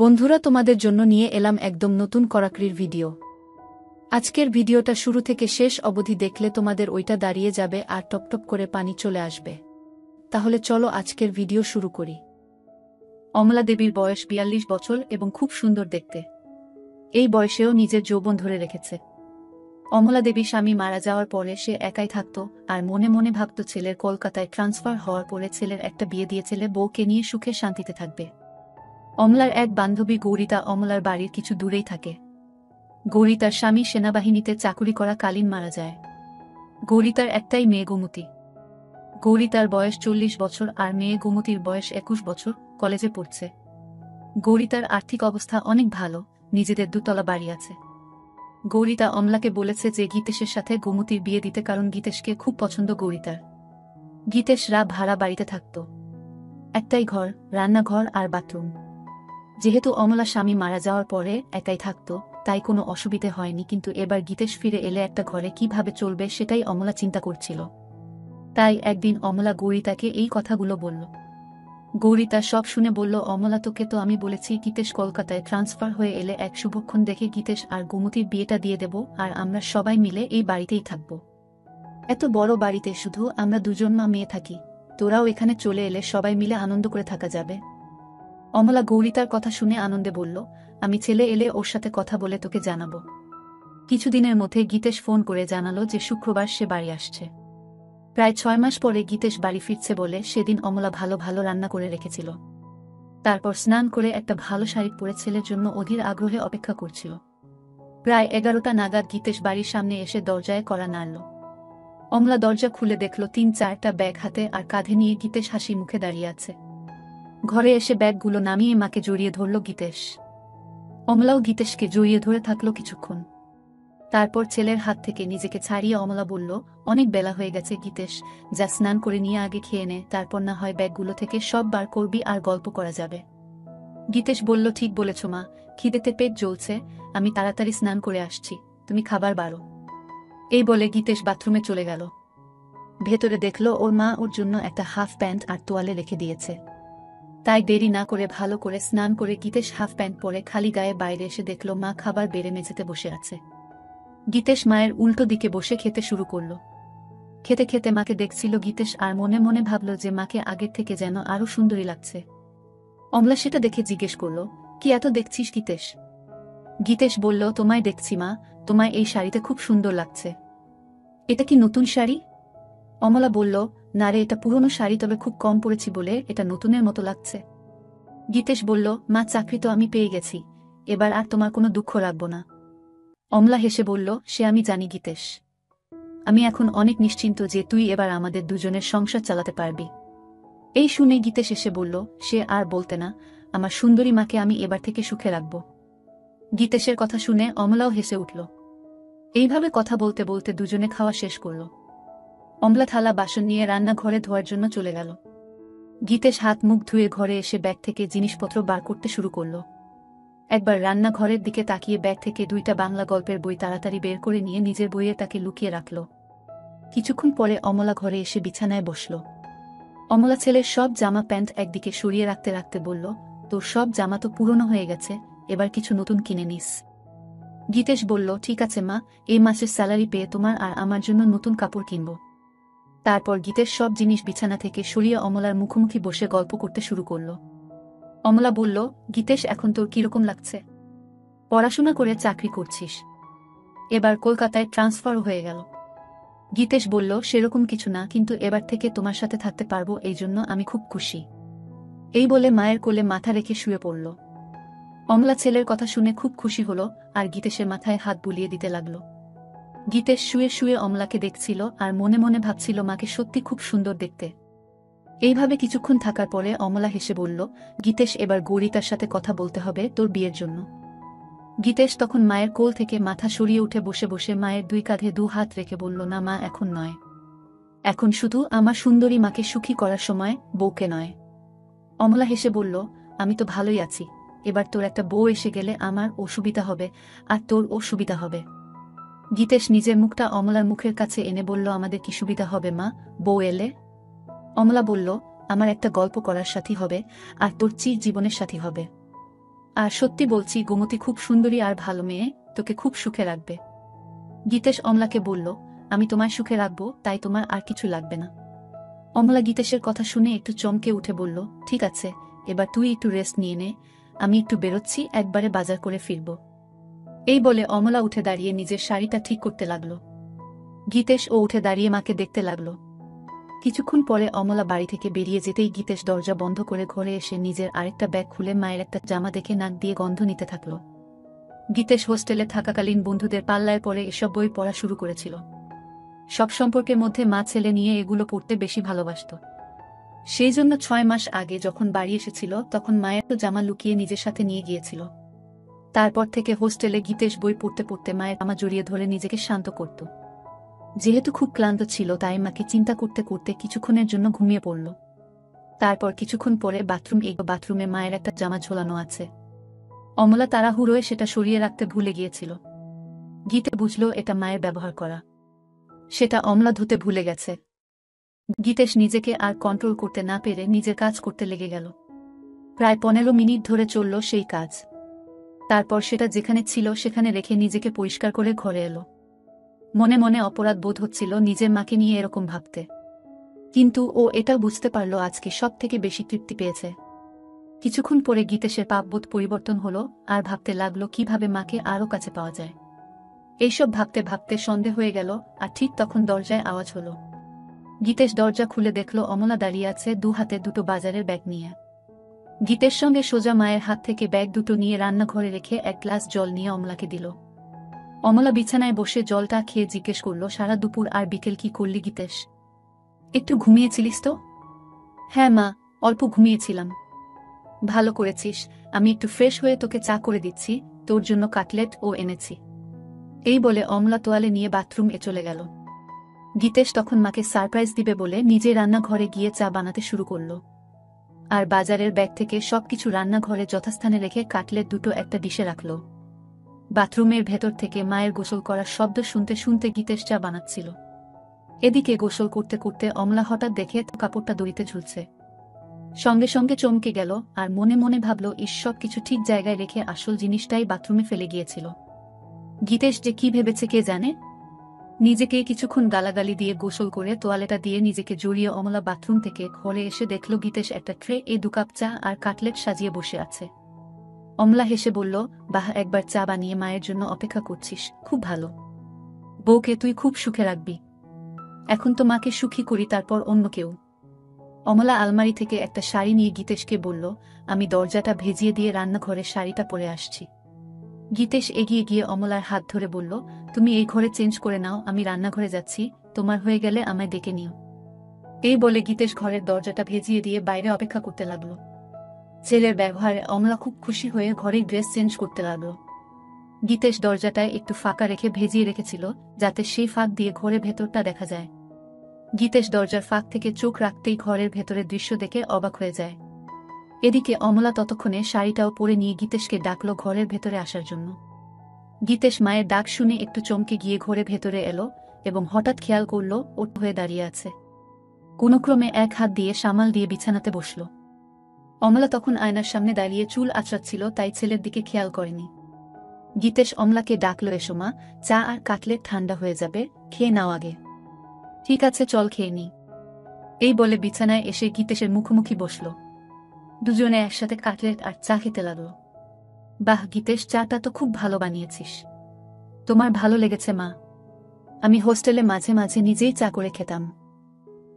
বন্ধুরা, তোমাদের জন্য নিয়ে এলাম একদম নতুন কড়াকড়ির ভিডিও। আজকের ভিডিওটা শুরু থেকে শেষ অবধি দেখলে তোমাদের ওইটা দাঁড়িয়ে যাবে আর টপটপ করে পানি চলে আসবে। তাহলে চলো আজকের ভিডিও শুরু করি। অমলা দেবীর বয়স ৪২ বছর এবং খুব সুন্দর দেখতে। এই বয়সেও নিজের যৌবন ধরে রেখেছে। অমলা দেবী স্বামী মারা যাওয়ার পরে সে একাই থাকত আর মনে মনে ভাবত ছেলের কলকাতায় ট্রান্সফার হওয়ার পরে ছেলের একটা বিয়ে দিয়ে ছেলে বউকে নিয়ে সুখে শান্তিতে থাকবে। অমলার এক বান্ধবী গৌরিতা অমলার বাড়ির কিছু দূরেই থাকে। গৌরিতার স্বামী সেনাবাহিনীতে চাকুরি করা কালীন মারা যায়। গৌরিতার একটাই মেয়ে গোমতী। গৌরিতার বয়স ৪০ বছর আর মেয়ে গোমতীর বয়স ২১ বছর, কলেজে পড়ছে। গৌরিতার আর্থিক অবস্থা অনেক ভালো, নিজেদের ২ তলা বাড়ি আছে। গৌরিতা অমলাকে বলেছে যে গীতেশের সাথে গোমতীর বিয়ে দিতে, কারণ গীতেশকে খুব পছন্দ গৌরিতার। গীতেশরা ভাড়া বাড়িতে থাকত, একটাই ঘর, রান্নাঘর আর বাথরুম। যেহেতু অমলা স্বামী মারা যাওয়ার পরে একাই থাকত, তাই কোনো অসুবিধে হয়নি, কিন্তু এবার গীতেশ ফিরে এলে একটা ঘরে কিভাবে চলবে সেটাই অমলা চিন্তা করছিল। তাই একদিন অমলা গৌরিতাকে এই কথাগুলো বলল। গৌরিতা সব শুনে বলল, অমলা, তোকে তো আমি বলেছি গীতেশ কলকাতায় ট্রান্সফার হয়ে এলে এক শুভক্ষণ দেখে গীতেশ আর গোমতীর বিয়েটা দিয়ে দেব, আর আমরা সবাই মিলে এই বাড়িতেই থাকব। এত বড় বাড়িতে শুধু আমরা ২ মা মেয়ে থাকি, তোরাও এখানে চলে এলে সবাই মিলে আনন্দ করে থাকা যাবে। অমলা গৌরিতার কথা শুনে আনন্দে বলল, আমি ছেলে এলে ওর সাথে কথা বলে তোকে জানাবো। কিছুদিনের মধ্যে গীতেশ ফোন করে জানালো যে শুক্রবার সে বাড়ি আসছে। প্রায় ৬ মাস পরে গীতেশ বাড়ি ফিরছে বলে সেদিন অমলা ভালো ভালো রান্না করে রেখেছিল। তারপর স্নান করে একটা ভালো শাড়ি পরে ছেলের জন্য অধীর আগ্রহে অপেক্ষা করছিল। প্রায় ১১টা নাগাদ গীতেশ বাড়ির সামনে এসে দরজায় কড়া নাড়ল। অমলা দরজা খুলে দেখল ৩-৪টা ব্যাগ হাতে আর কাঁধে নিয়ে গীতেশ হাসি মুখে দাঁড়িয়ে আছে। ঘরে এসে ব্যাগগুলো নামিয়ে মাকে জড়িয়ে ধরল গীতেশ। অমলাও গীতেশকে জড়িয়ে ধরে থাকল কিছুক্ষণ। তারপর ছেলের হাত থেকে নিজেকে ছাড়িয়ে অমলা বলল, অনেক বেলা হয়ে গেছে গীতেশ, যা স্নান করে নিয়ে আগে খেয়ে নে, তারপর না হয় ব্যাগগুলো থেকে সব বার করবি আর গল্প করা যাবে। গীতেশ বলল, ঠিক বলেছ মা, খিদেতে পেট জ্বলছে, আমি তাড়াতাড়ি স্নান করে আসছি, তুমি খাবার বাড়ো। এই বলে গীতেশ বাথরুমে চলে গেল। ভেতরে দেখল ওর মা ওর জন্য একটা হাফ প্যান্ট আর তোয়ালে রেখে দিয়েছে। তাই দেরি না করে ভালো করে স্নান করে গীতেশ হাফ প্যান্ট পরে খালি গায়ে বাইরে এসে দেখল মা খাবার বেড়ে মেঝেতে বসে আছে। গীতেশ মায়ের উল্টো দিকে বসে খেতে শুরু করল। খেতে খেতে মাকে দেখছিল গীতেশ আর মনে মনে ভাবল যে মাকে আগের থেকে যেন আরো সুন্দরী লাগছে। অমলা সেটা দেখে জিজ্ঞেস করল, কি এত দেখছিস গীতেশ? গীতেশ বলল, তোমায় দেখছি মা, তোমায় এই শাড়িতে খুব সুন্দর লাগছে। এটা কি নতুন শাড়ি? অমলা বলল, না রে, এটা পুরনো শাড়ি, তবে খুব কম পরেছি বলে এটা নতুনের মতো লাগছে। গীতেশ বলল, মা, চাকরি তো আমি পেয়ে গেছি, এবার আর তোমার কোনো দুঃখ রাখব না। অমলা হেসে বলল, সে আমি জানি গীতেশ, আমি এখন অনেক নিশ্চিন্ত যে তুই এবার আমাদের দুজনের সংসার চালাতে পারবি। এই শুনে গীতেশ এসে বলল, সে আর বলতে না, আমার সুন্দরী মাকে আমি এবার থেকে সুখে রাখব। গীতেশের কথা শুনে অমলাও হেসে উঠল। এইভাবে কথা বলতে বলতে দুজনে খাওয়া শেষ করল। অমলা থালা বাসন নিয়ে রান্নাঘরে ধোয়ার জন্য চলে গেল। গীতেশ হাত মুখ ধুয়ে ঘরে এসে ব্যাগ থেকে জিনিসপত্র বার করতে শুরু করল। একবার রান্নাঘরের দিকে তাকিয়ে ব্যাগ থেকে 2টা বাংলা গল্পের বই তাড়াতাড়ি বের করে নিয়ে নিজের বইয়ে তাকে লুকিয়ে রাখল। কিছুক্ষণ পরে অমলা ঘরে এসে বিছানায় বসল। অমলা ছেলের সব জামা প্যান্ট একদিকে সরিয়ে রাখতে রাখতে বলল, তোর সব জামা তো পুরনো হয়ে গেছে, এবার কিছু নতুন কিনে নিস। গীতেশ বলল, ঠিক আছে মা, এই মাসের স্যালারি পেয়ে তোমার আর আমার জন্য নতুন কাপড় কিনব। তারপর গীতেশ সব জিনিস বিছানা থেকে সরিয়ে অমলার মুখোমুখি বসে গল্প করতে শুরু করল। অমলা বলল, গীতেশ, এখন তোর কিরকম লাগছে? পড়াশোনা করে চাকরি করছিস, এবার কলকাতায় ট্রান্সফার হয়ে গেল। গীতেশ বলল, সেরকম কিছু না, কিন্তু এবার থেকে তোমার সাথে থাকতে পারবো, এই জন্য আমি খুব খুশি। এই বলে মায়ের কোলে মাথা রেখে শুয়ে পড়ল। অমলা ছেলের কথা শুনে খুব খুশি হল আর গীতেশের মাথায় হাত বুলিয়ে দিতে লাগল। গীতেশ শুয়ে শুয়ে অমলাকে দেখছিল আর মনে মনে ভাবছিল মাকে সত্যি খুব সুন্দর দেখতে। এইভাবে কিছুক্ষণ থাকার পরে অমলা হেসে বলল, গীতেশ, এবার গৌরিতার সাথে কথা বলতে হবে তোর বিয়ের জন্য। গীতেশ তখন মায়ের কোল থেকে মাথা সরিয়ে উঠে বসে বসে মায়ের 2 কাঁধে 2 হাত রেখে বলল, না মা, এখন নয়, এখন শুধু আমার সুন্দরী মাকে সুখী করার সময়, বউকে নয়। অমলা হেসে বলল, আমি তো ভালোই আছি, এবার তোর একটা বউ এসে গেলে আমার অসুবিধা হবে আর তোর অসুবিধা হবে। গীতেশ নিজের মুখটা অমলার মুখের কাছে এনে বলল, আমাদের কি সুবিধা হবে মা, বউ এলে? অমলা বলল, আমার একটা গল্প করার সাথী হবে আর তোর চির জীবনের সাথী হবে। আর সত্যি বলছি গোমতী খুব সুন্দরী আর ভালো মেয়ে, তোকে খুব সুখে রাখবে। গীতেশ অমলাকে বলল, আমি তোমায় সুখে রাখবো, তাই তোমার আর কিছু লাগবে না। অমলা গীতেশের কথা শুনে একটু চমকে উঠে বলল, ঠিক আছে, এবার তুই একটু রেস্ট নিয়ে নে, আমি একটু বেরোচ্ছি, একবারে বাজার করে ফিরব। এই বলে অমলা উঠে দাঁড়িয়ে নিজের শাড়িটা ঠিক করতে লাগল। গীতেশ ও উঠে দাঁড়িয়ে মাকে দেখতে লাগল। কিছুক্ষণ পরে অমলা বাড়ি থেকে বেরিয়ে যেতেই গীতেশ দরজা বন্ধ করে ঘরে এসে নিজের আরেকটা ব্যাগ খুলে মায়ের একটা জামা দেখে নাক দিয়ে গন্ধ নিতে থাকল। গীতেশ হোস্টেলে থাকাকালীন বন্ধুদের পাল্লায় পরে এসব বই পড়া শুরু করেছিল। সব সম্পর্কের মধ্যে মা ছেলে নিয়ে এগুলো পড়তে বেশি ভালোবাসত। সেই জন্য 6 মাস আগে যখন বাড়ি এসেছিল তখন মায়ের তো জামা লুকিয়ে নিজের সাথে নিয়ে গিয়েছিল। তারপর থেকে হোস্টেলে গীতেশ বই পড়তে পড়তে মায়ের জামা জড়িয়ে ধরে নিজেকে শান্ত করত। যেহেতু খুব ক্লান্ত ছিল তাই মাকে চিন্তা করতে করতে কিছুক্ষণের জন্য ঘুমিয়ে পড়ল। তারপর কিছুক্ষণ পরে বাথরুমে মায়ের একটা জামা ঝোলানো আছে। অমলা তাড়াহুড়োয় সেটা সরিয়ে রাখতে ভুলে গিয়েছিল। গীতে বুঝল এটা মায়ের ব্যবহার করা। সেটা অমলা ধুতে ভুলে গেছে। গীতেশ নিজেকে আর কন্ট্রোল করতে না পেরে নিজের কাজ করতে লেগে গেল। প্রায় 15 মিনিট ধরে চলল সেই কাজ। তারপর সেটা যেখানে ছিল সেখানে রেখে নিজেকে পরিষ্কার করে ঘরে এলো। মনে মনে অপরাধ বোধ হচ্ছিল নিজের মাকে নিয়ে এরকম ভাবতে, কিন্তু ও এটাও বুঝতে পারল আজকে সব থেকে বেশি তৃপ্তি পেয়েছে। কিছুক্ষণ পরে গীতেশের পাপবোধ পরিবর্তন হলো আর ভাবতে লাগলো কিভাবে মাকে আরও কাছে পাওয়া যায়। এইসব ভাবতে ভাবতে সন্ধে হয়ে গেল আর ঠিক তখন দরজায় আওয়াজ হলো। গীতেশ দরজা খুলে দেখল অমলা দাঁড়িয়ে আছে, 2 হাতে দুটো বাজারের ব্যাগ নিয়ে। গীতের সঙ্গে সোজা মায়ের হাত থেকে ব্যাগ দুটো নিয়ে রান্নাঘরে রেখে এক গ্লাস জল নিয়ে অমলাকে দিল। অমলা বিছানায় বসে জলটা খেয়ে জিজ্ঞেস করল, সারা দুপুর আর বিকেল কি করলি গীতেশ? একটু ঘুমিয়েছিলিস তো? হ্যাঁ মা, অল্প ঘুমিয়েছিলাম। ভালো করেছিস, আমি একটু ফ্রেশ হয়ে তোকে চা করে দিচ্ছি, তোর জন্য কাটলেট ও এনেছি। এই বলে অমলা তোয়ালে নিয়ে বাথরুমে চলে গেল। গীতেশ তখন মাকে সারপ্রাইজ দিবে বলে নিজে রান্নাঘরে গিয়ে চা বানাতে শুরু করল। আর বাজারের ব্যাগ থেকে সবকিছু রান্নাঘরে যথাস্থানে রেখে কাটলেট দুটো একটা ডিশে রাখল। বাথরুমের ভেতর থেকে মায়ের গোসল করার শব্দ শুনতে শুনতে গীতেশ চা বানাচ্ছিল। এদিকে গোসল করতে করতে অমলা হঠাৎ দেখে কাপড়টা দড়িতে ঝুলছে। সঙ্গে সঙ্গে চমকে গেল আর মনে মনে ভাবল, সব কিছু ঠিক জায়গায় রেখে আসল জিনিসটাই বাথরুমে ফেলে গিয়েছিল। গীতেশ যে কি ভেবেছে কে জানে। নিজেকে কিছুক্ষণ গালাগালি দিয়ে গোসল করে তোয়ালেটা দিয়ে নিজেকে জড়িয়ে অমলা বাথরুম থেকে ঘরে এসে দেখল গীতেশ একটা ট্রে 2 কাপ চা আর কাটলেট সাজিয়ে বসে আছে। অমলা হেসে বলল, বাহ, একবার চা বানিয়ে মায়ের জন্য অপেক্ষা করছিস, খুব ভালো। বউকে তুই খুব সুখে রাখবি। এখন তো মাকে সুখী করি, তারপর অন্য কেউ। অমলা আলমারি থেকে একটা শাড়ি নিয়ে গীতেশকে বলল, আমি দরজাটা ভেজিয়ে দিয়ে রান্নাঘরে শাড়িটা পরে আসছি। গীতেশ এগিয়ে গিয়ে অমলার হাত ধরে বলল, তুমি এই ঘরে চেঞ্জ করে নাও, আমি রান্নাঘরে যাচ্ছি, তোমার হয়ে গেলে আমায় ডেকে নিও। এই বলে গীতেশ ঘরের দরজাটা ভেজিয়ে দিয়ে বাইরে অপেক্ষা করতে লাগলো। ছেলের ব্যবহারে অমলা খুব খুশি হয়ে ঘরেই ড্রেস চেঞ্জ করতে লাগলো। গীতেশ দরজাটায় একটু ফাঁকা রেখে ভেজিয়ে রেখেছিল যাতে সেই ফাঁক দিয়ে ঘরের ভেতরটা দেখা যায়। গীতেশ দরজার ফাঁক থেকে চোখ রাখতেই ঘরের ভেতরের দৃশ্য দেখে অবাক হয়ে যায়। এদিকে অমলা ততক্ষণে শাড়িটাও পরে নিয়ে গীতেশকে ডাকলো ঘরের ভেতরে আসার জন্য। গীতেশ মায়ের ডাক শুনে একটু চমকে গিয়ে ঘরের ভেতরে এলো এবং হঠাৎ খেয়াল করল ওঠ হয়ে দাঁড়িয়ে আছে। কোনোক্রমে এক হাত দিয়ে সামাল দিয়ে বিছানাতে বসল। অমলা তখন আয়নার সামনে দাঁড়িয়ে চুল আঁচড়াচ্ছিল, তাই ছেলের দিকে খেয়াল করেনি। গীতেশ অমলাকে ডাকলো, এসো মা, চা আর কাটলেট ঠান্ডা হয়ে যাবে, খেয়ে নাও আগে। ঠিক আছে, চল খেয়ে নি। এই বলে বিছানায় এসে গীতেশের মুখোমুখি বসল। দুজনে একসাথে কাটলেট আর চা খেতে লাগলো। বাহ গীতেশ, চাটা তো খুব ভালো বানিয়েছিস। তোমার ভালো লেগেছে মা? আমি হোস্টেলে মাঝে মাঝে নিজেই চা করে খেতাম।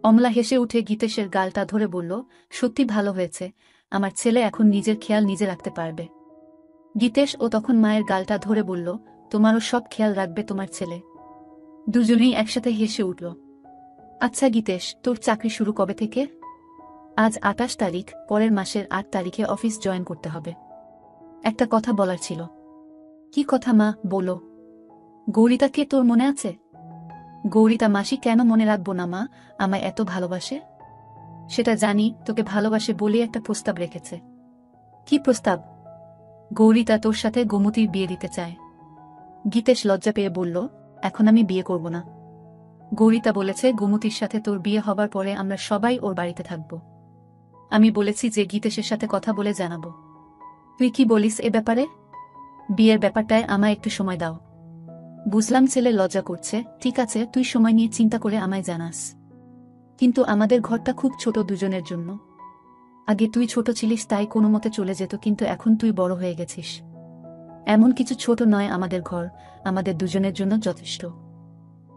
অমলা হেসে উঠে গীতেশের গালটা ধরে বলল, সত্যি ভালো হয়েছে, আমার ছেলে এখন নিজের খেয়াল নিজে রাখতে পারবে। গীতেশ ও তখন মায়ের গালটা ধরে বলল, তোমারও সব খেয়াল রাখবে তোমার ছেলে। দুজনেই একসাথে হেসে উঠল। আচ্ছা গীতেশ, তোর চাকরি শুরু কবে থেকে? আজ 28 তারিখ, পরের মাসের 8 তারিখে অফিস জয়েন করতে হবে। একটা কথা বলার ছিল। কি কথা মা, বলো। গৌরিতা কে তোর মনে আছে? গৌরিতা মাসি কেন মনে রাখবো না মা, আমায় এত ভালোবাসে। সেটা জানি, তোকে ভালোবাসে বলে একটা প্রস্তাব রেখেছে। কি প্রস্তাব? গৌরিতা তোর সাথে গোমতীর বিয়ে দিতে চায়। গীতেশ লজ্জা পেয়ে বলল, এখন আমি বিয়ে করব না। গৌরিতা বলেছে গোমতীর সাথে তোর বিয়ে হবার পরে আমরা সবাই ওর বাড়িতে থাকব। আমি বলেছি যে গীতেশের সাথে কথা বলে জানাবো। তুই কি বলিস এ ব্যাপারে? বিয়ের ব্যাপারটায় আমায় একটু সময় দাও। বুঝলাম ছেলে লজ্জা করছে, ঠিক আছে, তুই সময় নিয়ে চিন্তা করে আমায় জানাস। কিন্তু আমাদের ঘরটা খুব ছোট দুজনের জন্য। আগে তুই ছোট ছিলিস তাই কোনো মতে চলে যেত, কিন্তু এখন তুই বড় হয়ে গেছিস। এমন কিছু ছোট নয় আমাদের ঘর, আমাদের দুজনের জন্য যথেষ্ট।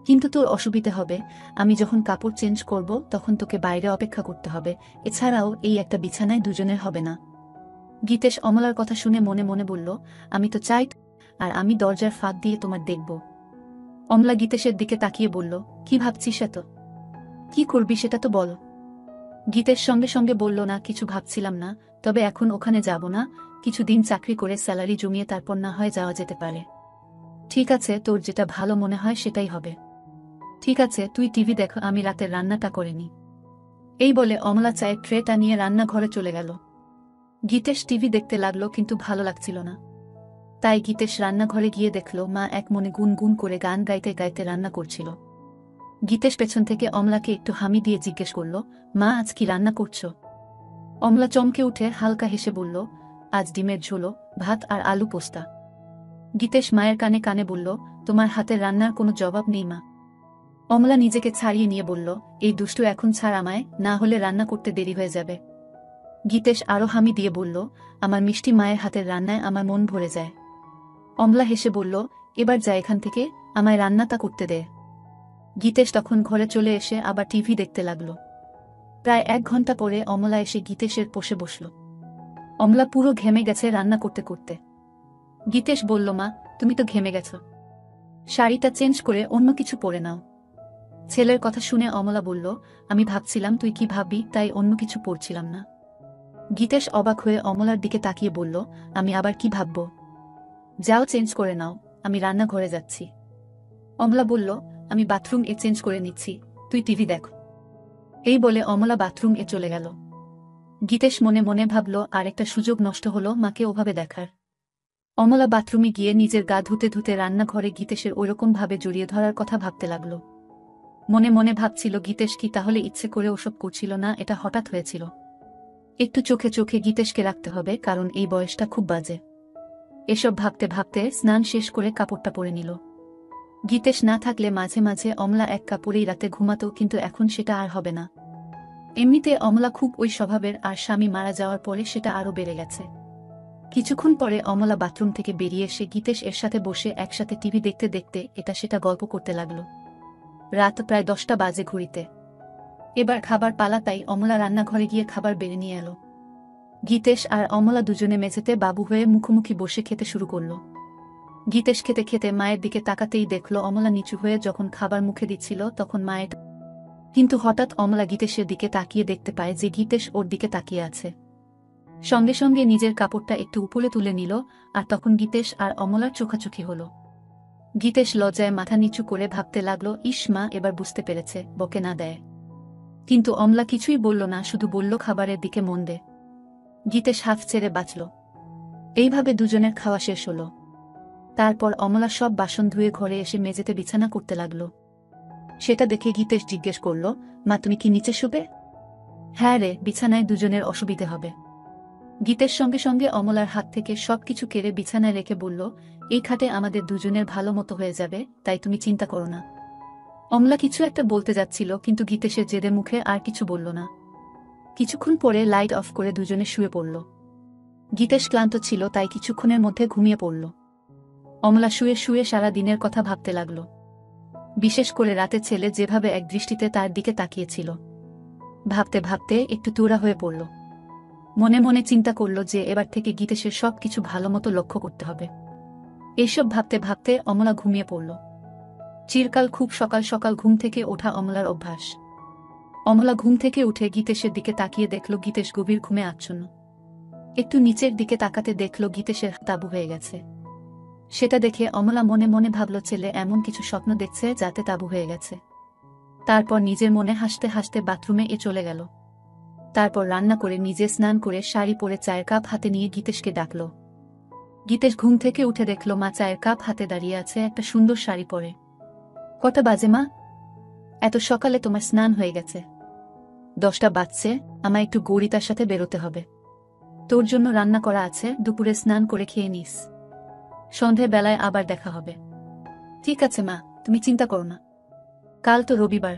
কিন্তু তোর অসুবিধে হবে, আমি যখন কাপড় চেঞ্জ করব তখন তোকে বাইরে অপেক্ষা করতে হবে। এছাড়াও এই একটা বিছানায় দুজনের হবে না। গীতেশ অমলার কথা শুনে মনে মনে বলল, আমি তো চাই, আর আমি দরজার ফাঁক দিয়ে তোমার দেখব। অমলা গীতেশের দিকে তাকিয়ে বলল, কি ভাবছিস এত? কি করবি সেটা তো বল। গীতেশ সঙ্গে সঙ্গে বলল, না কিছু ভাবছিলাম না, তবে এখন ওখানে যাব না, কিছুদিন চাকরি করে স্যালারি জমিয়ে তারপর না হয় যাওয়া যেতে পারে। ঠিক আছে, তোর যেটা ভালো মনে হয় সেটাই হবে। ঠিক আছে, তুই টিভি দেখ, আমি রাতের রান্নাটা করে নি। এই বলে অমলা চায়ের ট্রেটা নিয়ে রান্নাঘরে চলে গেল। গীতেশ টিভি দেখতে লাগলো, কিন্তু ভালো লাগছিল না। তাই গীতেশ রান্নাঘরে গিয়ে দেখল মা এক মনে গুনগুন করে গান গাইতে গাইতে রান্না করছিল। গীতেশ পেছন থেকে অমলাকে একটু হামি দিয়ে জিজ্ঞেস করল, মা আজ কি রান্না করছো? অমলা চমকে উঠে হালকা হেসে বলল, আজ ডিমের ঝোলো, ভাত আর আলু পোস্তা। গীতেশ মায়ের কানে কানে বলল, তোমার হাতের রান্নার কোনো জবাব নেই মা। অমলা নিজেকে ছাড়িয়ে নিয়ে বলল, এই দুষ্টু এখন ছাড় আমায়, না হলে রান্না করতে দেরি হয়ে যাবে। গীতেশ আরো হামি দিয়ে বলল, আমার মিষ্টি মায়ের হাতের রান্নায় আমার মন ভরে যায়। অমলা হেসে বলল, এবার যা এখান থেকে, আমায় রান্নাটা করতে দে। গীতেশ তখন ঘরে চলে এসে আবার টিভি দেখতে লাগল। প্রায় 1 ঘন্টা পরে অমলা এসে গীতেশের পাশে বসল। অমলা পুরো ঘেমে গেছে রান্না করতে করতে। গীতেশ বলল, মা তুমি তো ঘেমে গেছ, শাড়িটা চেঞ্জ করে অন্য কিছু পরে নাও। ছেলের কথা শুনে অমলা বলল, আমি ভাবছিলাম তুই কি ভাববি, তাই অন্য কিছু পরছিলাম না। গীতেশ অবাক হয়ে অমলার দিকে তাকিয়ে বলল, আমি আবার কি ভাবব? যাও চেঞ্জ করে নাও, আমি রান্নাঘরে যাচ্ছি। অমলা বলল, আমি বাথরুম এ চেঞ্জ করে নিচ্ছি, তুই টিভি দেখ। এই বলে অমলা বাথরুম এ চলে গেল। গীতেশ মনে মনে ভাবল, আর একটা সুযোগ নষ্ট হলো মাকে ওভাবে দেখার। অমলা বাথরুমে গিয়ে নিজের গা ধুতে ধুতে রান্নাঘরে গীতেশের ওইরকম ভাবে জড়িয়ে ধরার কথা ভাবতে লাগল। মনে মনে ভাবছিল, গীতেশ কি তাহলে ইচ্ছে করে ওসব করছিল না, এটা হঠাৎ হয়েছিল। একটু চোখে চোখে গীতেশকে রাখতে হবে, কারণ এই বয়সটা খুব বাজে। এসব ভাবতে ভাবতে স্নান শেষ করে কাপড়টা পরে নিল। গীতেশ না থাকলে মাঝে মাঝে অমলা এক কাপড়েই রাতে ঘুমাত, কিন্তু এখন সেটা আর হবে না। এমনিতে অমলা খুব ওই স্বভাবের, আর স্বামী মারা যাওয়ার পরে সেটা আরও বেড়ে গেছে। কিছুক্ষণ পরে অমলা বাথরুম থেকে বেরিয়ে এসে গীতেশ এর সাথে বসে একসাথে টিভি দেখতে দেখতে এটা সেটা গল্প করতে লাগল। রাত প্রায় 10টা বাজে ঘড়িতে। এবার খাবার পালা, তাই অমলা রান্নাঘরে গিয়ে খাবার বেড়ে নিয়ে এলো। গীতেশ আর অমলা দুজনে মেঝেতে বাবু হয়ে মুখোমুখি বসে খেতে শুরু করল। গীতেশ খেতে খেতে মায়ের দিকে তাকাতেই দেখল অমলা নিচু হয়ে যখন খাবার মুখে দিচ্ছিল তখন মায়ের। কিন্তু হঠাৎ অমলা গীতেশের দিকে তাকিয়ে দেখতে পায় যে গীতেশ ওর দিকে তাকিয়ে আছে। সঙ্গে সঙ্গে নিজের কাপড়টা একটু উপরে তুলে নিল, আর তখন গীতেশ আর অমলার চোখাচোখি হল। গীতেশ লজ্জায় মাথা নিচু করে ভাবতে লাগলো, ইস মা এবার বুঝতে পেরেছে, বকে না দেয়। কিন্তু অমলা কিছুই বলল না, শুধু বলল, খাবারের দিকে মন দে। গীতেশ হাফ ছেড়ে বাঁচল। এইভাবে দুজনের খাওয়া শেষ হল। তারপর অমলা সব বাসন ধুয়ে ঘরে এসে মেঝেতে বিছানা করতে লাগল। সেটা দেখে গীতেশ জিজ্ঞেস করল, মা তুমি কি নিচে শুবে? হ্যাঁ রে, বিছানায় দুজনের অসুবিধে হবে। গীতের সঙ্গে সঙ্গে অমলার হাত থেকে সবকিছু কেড়ে বিছানায় রেখে বলল, এই খাটে আমাদের দুজনের ভালো মতো হয়ে যাবে, তাই তুমি চিন্তা করো না। অমলা কিছু একটা বলতে যাচ্ছিল, কিন্তু গীতেশের জেদে মুখে আর কিছু বলল না। কিছুক্ষণ পরে লাইট অফ করে দুজনে শুয়ে পড়ল। গীতেশ ক্লান্ত ছিল, তাই কিছুক্ষণের মধ্যে ঘুমিয়ে পড়ল। অমলা শুয়ে শুয়ে সারা দিনের কথা ভাবতে লাগল। বিশেষ করে রাতে ছেলে যেভাবে এক দৃষ্টিতে তার দিকে তাকিয়েছিল। ভাবতে ভাবতে একটু তুরা হয়ে পড়ল। মনে মনে চিন্তা করল যে এবার থেকে গীতেশের সবকিছু ভালোমতো লক্ষ্য করতে হবে। এইসব ভাবতে ভাবতে অমলা ঘুমিয়ে পড়ল। চিরকাল খুব সকাল সকাল ঘুম থেকে ওঠা অমলার অভ্যাস। অমলা ঘুম থেকে উঠে গীতেশের দিকে তাকিয়ে দেখল গীতেশ গভীর ঘুমে আচ্ছন্ন। একটু নিচের দিকে তাকাতে দেখল গীতেশের তাবু হয়ে গেছে। সেটা দেখে অমলা মনে মনে ভাবল, ছেলে এমন কিছু স্বপ্ন দেখছে যাতে তাবু হয়ে গেছে। তারপর নিজের মনে হাসতে হাসতে বাথরুমে চলে গেল। তারপর রান্না করে নিজে স্নান করে শাড়ি পরে চায়ের কাপ হাতে নিয়ে গীতেশকে ডাকল। গীতেশ ঘুম থেকে উঠে দেখল মা চায়ের কাপ হাতে দাঁড়িয়ে আছে, একটা সুন্দর শাড়ি পরে। কটা বাজে মা? এত সকালে তোমার স্নান হয়ে গেছে? 10টা বাজছে, আমায় একটু গৌরিতার সাথে বেরোতে হবে। তোর জন্য রান্না করা আছে, দুপুরে স্নান করে খেয়ে নিস। সন্ধে বেলায় আবার দেখা হবে। ঠিক আছে মা, তুমি চিন্তা করো না। কাল তো রবিবার,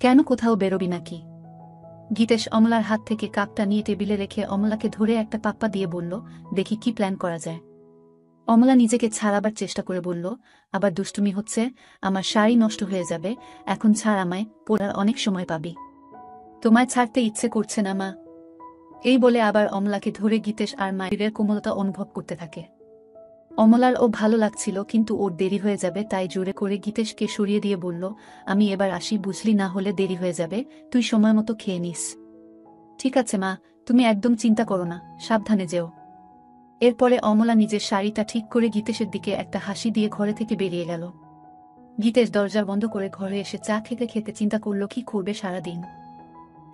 কেন কোথাও বেরোবি নাকি? গীতেশ অমলার হাত থেকে কাপটা নিয়ে টেবিলে রেখে অমলাকে ধরে একটা পাপ্পা দিয়ে বলল, দেখি কি প্ল্যান করা যায়। অমলা নিজেকে ছাড়াবার চেষ্টা করে বলল, আবার দুষ্টুমি হচ্ছে, আমার শাড়ি নষ্ট হয়ে যাবে, এখন ছাড় আমায়, পড়ার অনেক সময় পাবি। তোমায় ছাড়তে ইচ্ছে করছে না মা। এই বলে আবার অমলাকে ধরে গীতেশ আর মায়ের কোমলতা অনুভব করতে থাকে। অমলার ও ভালো লাগছিল, কিন্তু ওর দেরি হয়ে যাবে, তাই জোরে করে গীতেশকে সরিয়ে দিয়ে বলল, আমি এবার আসি, বুঝলি, না হলে দেরি হয়ে যাবে, তুই সময় মতো খেয়ে নিস। ঠিক আছে মা, তুমি একদম চিন্তা করো না, সাবধানে যেও। এরপরে অমলা নিজের শাড়িটা ঠিক করে গীতেশের দিকে একটা হাসি দিয়ে ঘরে থেকে বেরিয়ে গেল। গীতেশ দরজা বন্ধ করে ঘরে এসে চা খেতে খেতে চিন্তা করল কি করবে সারাদিন।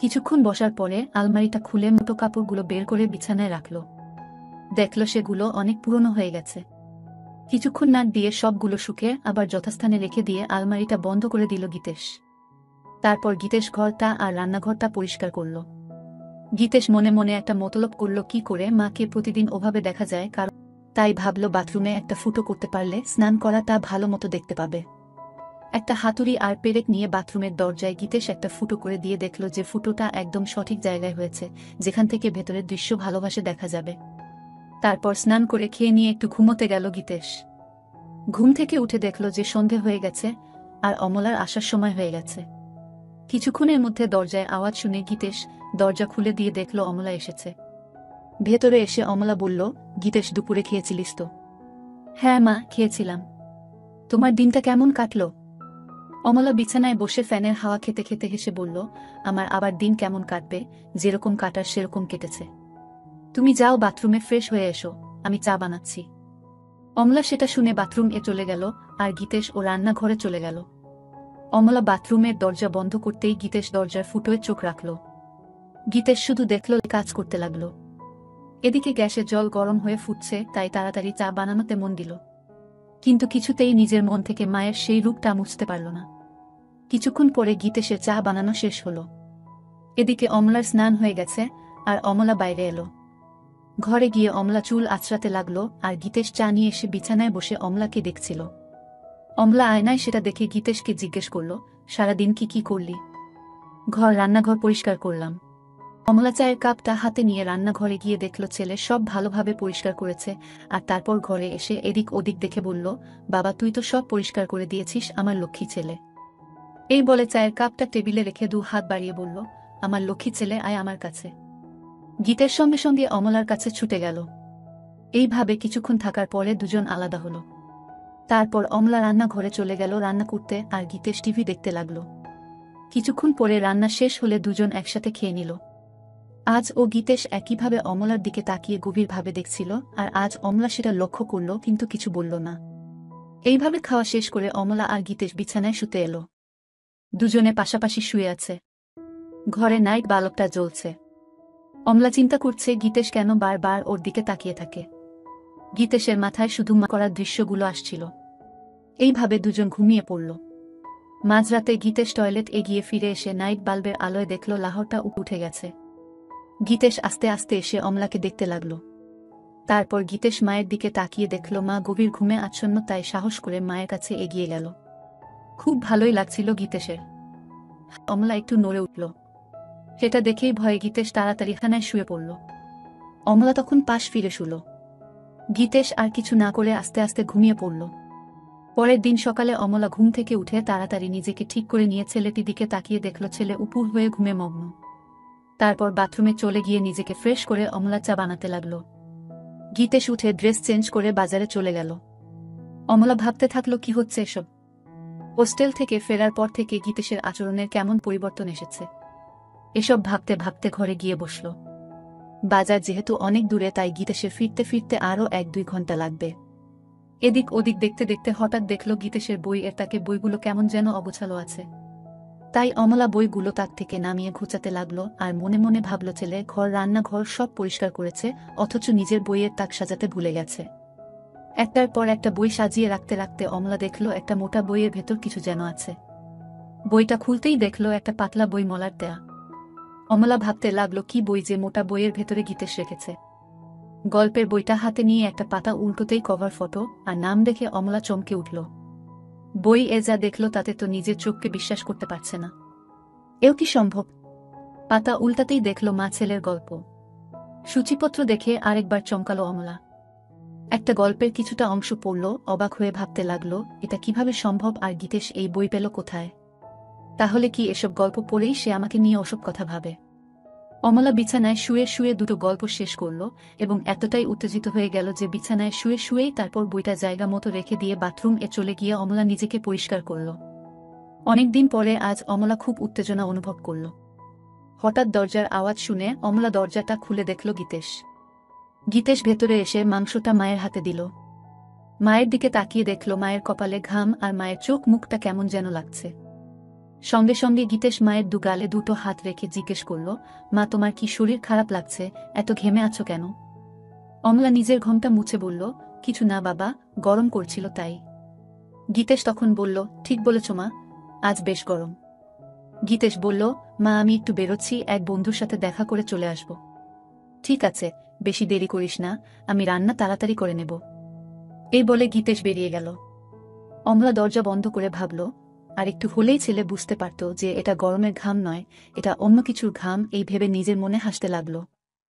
কিছুক্ষণ বসার পরে আলমারিটা খুলে মোটো কাপড়গুলো বের করে বিছানায় রাখল। দেখল সেগুলো অনেক পুরনো হয়ে গেছে। কিছুক্ষণ নাক দিয়ে সবগুলো শুকে আবার যথাস্থানে রেখে দিয়ে আলমারিটা বন্ধ করে দিল গীতেশ। তারপর গীতেশ ঘরটা আর রান্নাঘরটা পরিষ্কার করল। গীতেশ মনে মনে একটা মতলব করল, কি করে মাকে প্রতিদিন ওভাবে দেখা যায়, কারণ তাই ভাবল বাথরুমে একটা ফুটো করতে পারলে স্নান করাটা ভালো মতো দেখতে পাবে। একটা হাতুড়ি আর পেরেক নিয়ে বাথরুমের দরজায় গীতেশ একটা ফুটো করে দিয়ে দেখল যে ফুটোটা একদম সঠিক জায়গায় হয়েছে, যেখান থেকে ভেতরের দৃশ্য ভালোভাবে দেখা যাবে। তারপর স্নান করে খেয়ে নিয়ে একটু ঘুমোতে গেল গীতেশ। ঘুম থেকে উঠে দেখল যে সন্ধে হয়ে গেছে আর অমলার আসার সময় হয়ে গেছে। কিছুক্ষণের মধ্যে দরজায় আওয়াজ শুনে গীতেশ দরজা খুলে দিয়ে দেখল অমলা এসেছে। ভেতরে এসে অমলা বলল, গীতেশ, দুপুরে খেয়েছিলিস তো? হ্যাঁ মা, খেয়েছিলাম। তোমার দিনটা কেমন কাটলো? অমলা বিছানায় বসে ফ্যানের হাওয়া খেতে খেতে হেসে বলল, আমার আবার দিন কেমন কাটবে, যেরকম কাটার সেরকম কেটেছে। তুমি যাও বাথরুমে ফ্রেশ হয়ে এসো, আমি চা বানাচ্ছি। অমলা সেটা শুনে বাথরুমে চলে গেল আর গীতেশ ও রান্নাঘরে চলে গেল। অমলা বাথরুমের দরজা বন্ধ করতেই গীতেশ দরজার ফুটোয় চোখ রাখল। গীতেশ শুধু দেখল, কাজ করতে লাগল। এদিকে গ্যাসে জল গরম হয়ে ফুটছে, তাই তাড়াতাড়ি চা বানানোতে মন দিল। কিন্তু কিছুতেই নিজের মন থেকে মায়ের সেই রূপটা মুছতে পারল না। কিছুক্ষণ পরে গীতেশের চা বানানো শেষ হলো। এদিকে অমলার স্নান হয়ে গেছে আর অমলা বাইরে এলো। ঘরে গিয়ে অমলা চুল আঁচড়াতে লাগলো আর গীতেশ চা নিয়ে এসে বিছানায় বসে অমলাকে দেখছিল। অমলা আয়নায় সেটা দেখে গীতেশকে জিজ্ঞেস করল, সারাদিন কি কি করলি? রান্নাঘর পরিষ্কার করলাম। অমলা চায়ের কাপটা হাতে নিয়ে রান্নাঘরে গিয়ে দেখল ছেলে সব ভালোভাবে পরিষ্কার করেছে, আর তারপর ঘরে এসে এদিক ওদিক দেখে বলল, বাবা, তুই তো সব পরিষ্কার করে দিয়েছিস, আমার লক্ষ্মী ছেলে। এই বলে চায়ের কাপটা টেবিলে রেখে 2 হাত বাড়িয়ে বলল, আমার লক্ষ্মী ছেলে, আয় আমার কাছে। গীতের সঙ্গে সঙ্গে অমলার কাছে ছুটে গেল। এইভাবে কিছুক্ষণ থাকার পরে দুজন আলাদা হলো। তারপর অমলা রান্নাঘরে চলে গেল রান্না করতে আর গীতেশ টিভি দেখতে লাগলো। কিছুক্ষণ পরে রান্না শেষ হলে দুজন একসাথে খেয়ে নিল। আজ ও গীতেশ একইভাবে অমলার দিকে তাকিয়ে গভীরভাবে দেখছিল, আর আজ অমলা সেটা লক্ষ্য করল কিন্তু কিছু বলল না। এইভাবে খাওয়া শেষ করে অমলা আর গীতেশ বিছানায় শুতে এলো। দুজনে পাশাপাশি শুয়ে আছে। ঘরে নাইট বাল্বটা জ্বলছে। অমলা চিন্তা করছে গীতেশ কেন বারবার ওর দিকে তাকিয়ে থাকে। গীতেশের মাথায় শুধু মা করার দৃশ্যগুলো আসছিল। এইভাবে দুজন ঘুমিয়ে পড়ল। মাঝরাতে গীতেশ টয়লেট এগিয়ে ফিরে এসে নাইট বাল্বের আলোয় দেখল লাহরটা উঠে গেছে। গীতেশ আস্তে আস্তে এসে অমলাকে দেখতে লাগল। তারপর গীতেশ মায়ের দিকে তাকিয়ে দেখল মা গভীর ঘুমে আচ্ছন্ন, তাই সাহস করে মায়ের কাছে এগিয়ে গেল। খুব ভালোই লাগছিল গীতেশের। অমলা একটু নড়ে উঠল। সেটা দেখেই ভয়ে গীতেশ তাড়াতাড়ি খানায় শুয়ে পড়ল। অমলা তখন পাশ ফিরে শুল। গীতেশ আর কিছু না করে আস্তে আস্তে ঘুমিয়ে পড়ল। পরের দিন সকালে অমলা ঘুম থেকে উঠে তাড়াতাড়ি নিজেকে ঠিক করে নিয়ে ছেলেটির দিকে তাকিয়ে দেখল ছেলে উপুর হয়ে ঘুমে মগ্ন। তারপর বাথরুমে চলে গিয়ে নিজেকে ফ্রেশ করে অমলা চা বানাতে লাগল। গীতেশ উঠে ড্রেস চেঞ্জ করে বাজারে চলে গেল। অমলা ভাবতে থাকলো, কি হচ্ছে এসব? হোস্টেল থেকে ফেরার পর থেকে গীতেশের আচরণের কেমন পরিবর্তন এসেছে। এসব ভাবতে ভাবতে ঘরে গিয়ে বসল। বাজার যেহেতু অনেক দূরে, তাই গীতেশের ফিরতে ফিরতে আরও 1-2 ঘন্টা লাগবে। এদিক ওদিক দেখতে দেখতে হঠাৎ দেখল গীতেশের বইয়ের তাকে বইগুলো কেমন যেন অগোছালো আছে। তাই অমলা বইগুলো তাক থেকে নামিয়ে ঘুচাতে লাগলো আর মনে মনে ভাবল ছেলে রান্নাঘর সব পরিষ্কার করেছে, অথচ নিজের বইয়ের তাক সাজাতে ভুলে গেছে। একটার পর একটা বই সাজিয়ে রাখতে রাখতে অমলা দেখল একটা মোটা বইয়ের ভেতর কিছু যেন আছে। বইটা খুলতেই দেখল একটা পাতলা বই মলার দেয়া। অমলা ভাবতে লাগলো কি বই যে মোটা বইয়ের ভেতরে গীতেশ রেখেছে। গল্পের বইটা হাতে নিয়ে একটা পাতা উল্টোতেই কভার ফটো আর নাম দেখে অমলা চমকে উঠল। বই এ যা দেখল তাতে তো নিজের চোখকে বিশ্বাস করতে পারছে না। এও কি সম্ভব? পাতা উল্টাতেই দেখল মা ছেলের গল্প। সূচিপত্র দেখে আরেকবার চমকালো অমলা। একটা গল্পের কিছুটা অংশ পড়ল, অবাক হয়ে ভাবতে লাগলো এটা কিভাবে সম্ভব আর গীতেশ এই বই পেল কোথায়? তাহলে কি এসব গল্প পড়েই সে আমাকে নিয়ে ওসব কথা ভাবে? অমলা বিছানায় শুয়ে শুয়ে দুটো গল্প শেষ করল এবং এতটাই উত্তেজিত হয়ে গেল যে বিছানায় শুয়ে শুয়েই তারপর বইটা জায়গা মতো রেখে দিয়ে বাথরুম এ চলে গিয়ে অমলা নিজেকে পরিষ্কার করল। অনেকদিন পরে আজ অমলা খুব উত্তেজনা অনুভব করল। হঠাৎ দরজার আওয়াজ শুনে অমলা দরজাটা খুলে দেখল গীতেশ। গীতেশ ভেতরে এসে মাংসটা মায়ের হাতে দিল। মায়ের দিকে তাকিয়ে দেখল মায়ের কপালে ঘাম আর মায়ের চোখ মুখটা কেমন যেন লাগছে। সঙ্গে সঙ্গে গীতেশ মায়ের গালে দুটো হাত রেখে জিজ্ঞেস করল, মা তোমার কি শরীর খারাপ লাগছে? এত ঘেমে আছো কেন? অমলা নিজের ঘোমটা মুছে বলল, কিছু না বাবা, গরম করছিল তাই। গীতেশ তখন বলল, ঠিক বলেছ মা, আজ বেশ গরম। গীতেশ বলল, মা আমি একটু বেরোচ্ছি, এক বন্ধুর সাথে দেখা করে চলে আসব। ঠিক আছে, বেশি দেরি করিস না, আমি রান্না তাড়াতাড়ি করে নেব। এই বলে গীতেশ বেরিয়ে গেল। অমলা দরজা বন্ধ করে ভাবল, আর একটু হলেই ছেলে বুঝতে পারত যে এটা গরমের ঘাম নয়, এটা অন্য কিছুর ঘাম। এই ভেবে নিজের মনে হাসতে লাগল।